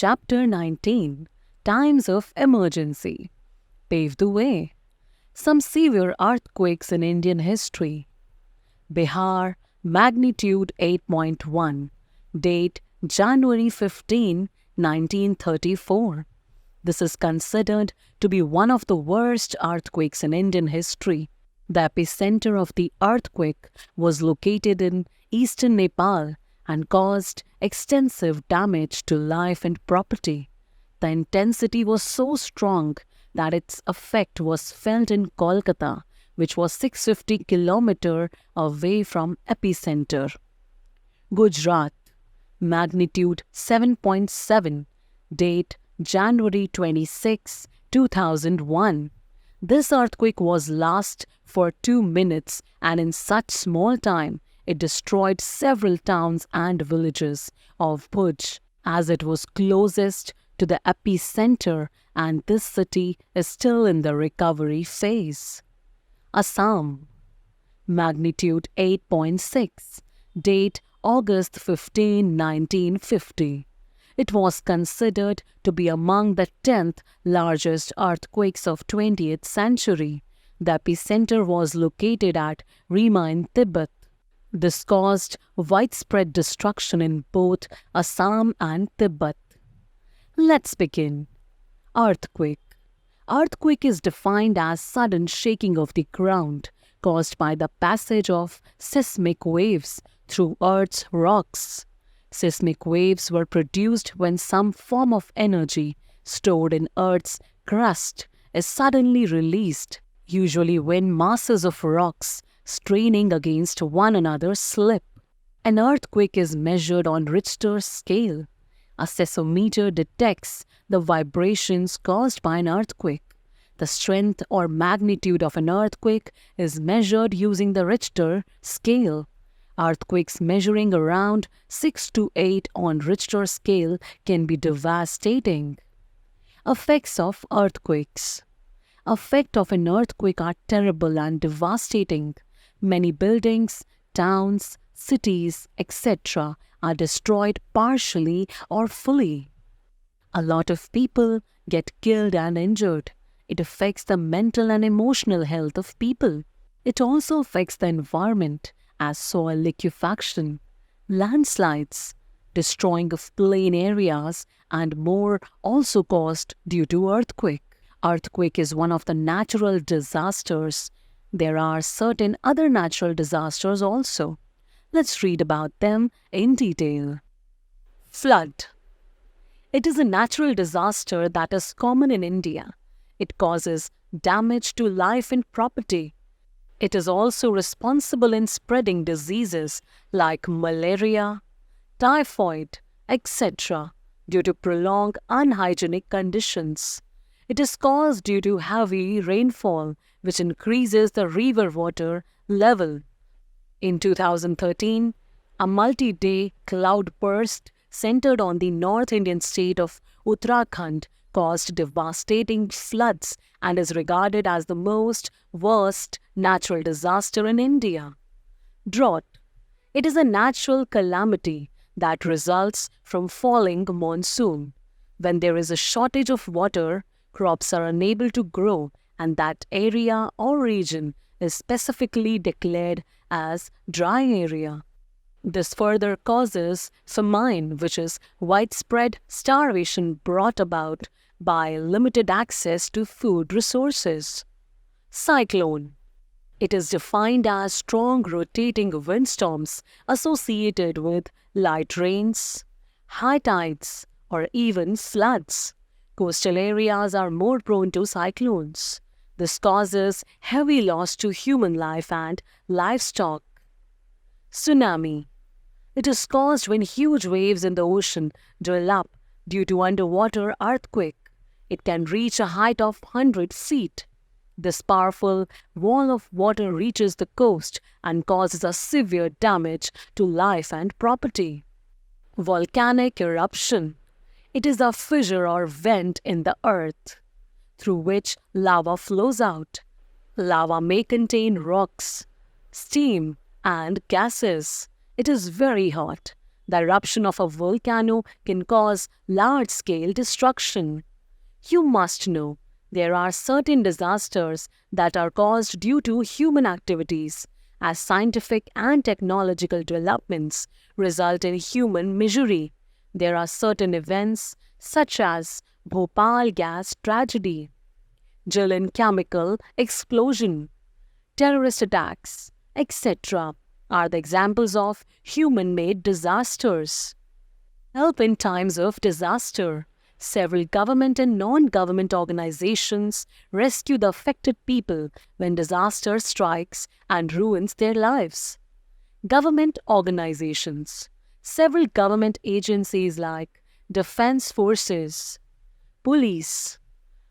Chapter 19, Times of Emergency. Pave the way. Some severe earthquakes in Indian history. Bihar, magnitude 8.1. Date January 15, 1934. This is considered to be one of the worst earthquakes in Indian history. The epicenter of the earthquake was located in eastern Nepal and caused extensive damage to life and property. The intensity was so strong that its effect was felt in Kolkata, which was 650 km away from epicenter. Gujarat, magnitude 7.7, date January 26, 2001. This earthquake was last for 2 minutes, and in such small time, it destroyed several towns and villages of Bhuj, as it was closest to the epicenter, and this city is still in the recovery phase. Assam, magnitude 8.6, date August 15, 1950. It was considered to be among the 10th largest earthquakes of 20th century. The epicenter was located at Rima in Tibet. This caused widespread destruction in both Assam and Tibet. Let's begin. Earthquake. Earthquake is defined as sudden shaking of the ground caused by the passage of seismic waves through Earth's rocks. Seismic waves were produced when some form of energy stored in Earth's crust is suddenly released, usually when masses of rocks straining against one another slip. An earthquake is measured on Richter's scale. A seismometer detects the vibrations caused by an earthquake. The strength or magnitude of an earthquake is measured using the Richter scale. Earthquakes measuring around 6 to 8 on Richter scale can be devastating. Effects of earthquakes. Effects of an earthquake are terrible and devastating. Many buildings, towns, cities, etc. are destroyed partially or fully. A lot of people get killed and injured. It affects the mental and emotional health of people. It also affects the environment, as soil liquefaction, landslides, destroying of plain areas, and more also caused due to earthquake. Earthquake is one of the natural disasters. There are certain other natural disasters also. Let's read about them in detail. Flood. It is a natural disaster that is common in India. It causes damage to life and property. It is also responsible in spreading diseases like malaria, typhoid, etc. due to prolonged unhygienic conditions. It is caused due to heavy rainfall, which increases the river water level. In 2013, a multi-day cloudburst centered on the North Indian state of Uttarakhand caused devastating floods and is regarded as the most worst natural disaster in India. Drought. It is a natural calamity that results from falling monsoon. When there is a shortage of water, crops are unable to grow, and that area or region is specifically declared as dry area. This further causes famine, which is widespread starvation brought about by limited access to food resources. Cyclone. It is defined as strong rotating windstorms associated with light rains, high tides, or even floods. Coastal areas are more prone to cyclones. This causes heavy loss to human life and livestock. Tsunami. It is caused when huge waves in the ocean drill up due to underwater earthquake. It can reach a height of 100 feet. This powerful wall of water reaches the coast and causes a severe damage to life and property. Volcanic eruption. It is a fissure or vent in the earth through which lava flows out. Lava may contain rocks, steam, and gases. It is very hot. The eruption of a volcano can cause large-scale destruction. You must know there are certain disasters that are caused due to human activities, as scientific and technological developments result in human misery. There are certain events such as Bhopal gas tragedy, Jilin chemical explosion, terrorist attacks, etc., are the examples of human made disasters. Help in times of disaster. Several government and non government organizations rescue the affected people when disaster strikes and ruins their lives. Government organizations. Several government agencies like defense forces, police,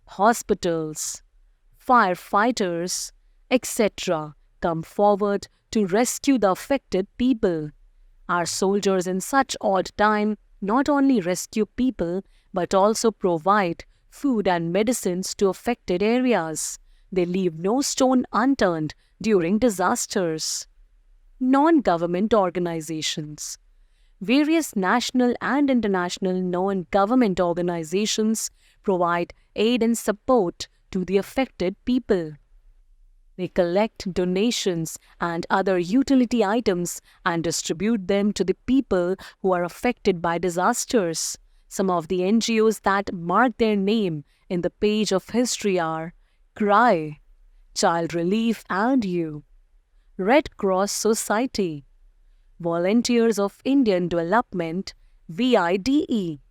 hospitals, firefighters, etc., come forward to rescue the affected people. Our soldiers in such odd time not only rescue people but also provide food and medicines to affected areas. They leave no stone unturned during disasters. Non-government organizations. Various national and international non-government organizations provide aid and support to the affected people. They collect donations and other utility items and distribute them to the people who are affected by disasters. Some of the NGOs that mark their name in the page of history are CRY, Child Relief and You, Red Cross Society, Volunteers of Indian Development, VIDE,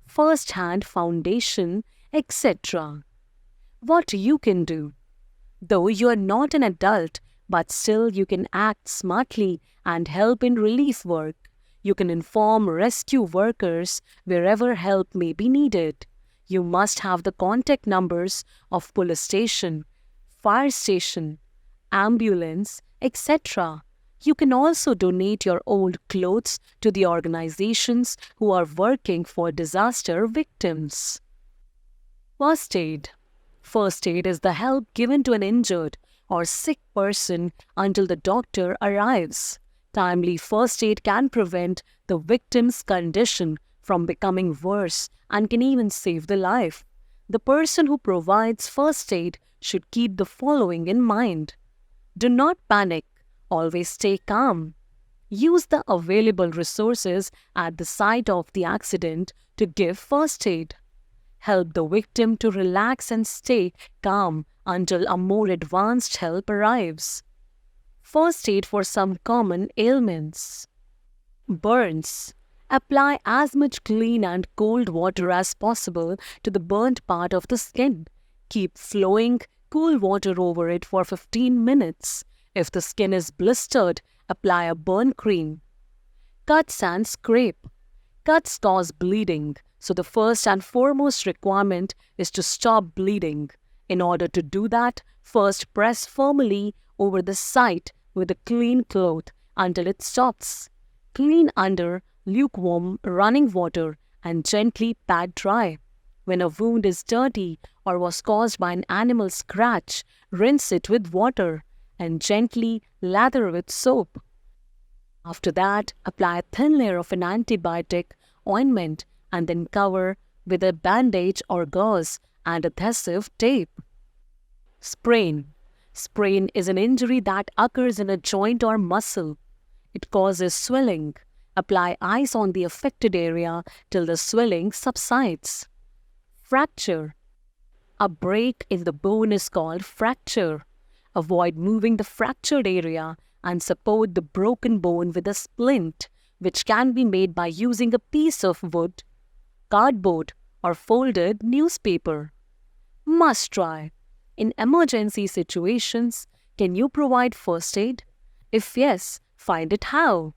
First Hand Foundation, etc. What you can do? Though you are not an adult, but still you can act smartly and help in relief work. You can inform rescue workers wherever help may be needed. You must have the contact numbers of police station, fire station, ambulance, etc. You can also donate your old clothes to the organizations who are working for disaster victims. First aid. First aid is the help given to an injured or sick person until the doctor arrives. Timely first aid can prevent the victim's condition from becoming worse and can even save the life. The person who provides first aid should keep the following in mind. Do not panic. Always stay calm. Use the available resources at the site of the accident to give first aid. Help the victim to relax and stay calm until a more advanced help arrives. First aid for some common ailments. Burns. Apply as much clean and cold water as possible to the burnt part of the skin. Keep flowing cool water over it for 15 minutes. If the skin is blistered, apply a burn cream. Cuts and scrape. Cuts cause bleeding, so the first and foremost requirement is to stop bleeding. In order to do that, first press firmly over the site with a clean cloth until it stops. Clean under lukewarm running water and gently pat dry. When a wound is dirty or was caused by an animal scratch, rinse it with water and gently lather with soap. After that, apply a thin layer of an antibiotic ointment and then cover with a bandage or gauze and adhesive tape. Sprain. Sprain is an injury that occurs in a joint or muscle. It causes swelling. Apply ice on the affected area till the swelling subsides. Fracture. A break in the bone is called fracture. Avoid moving the fractured area and support the broken bone with a splint, which can be made by using a piece of wood, cardboard, or folded newspaper. Must try. In emergency situations, can you provide first aid? If yes, find it how.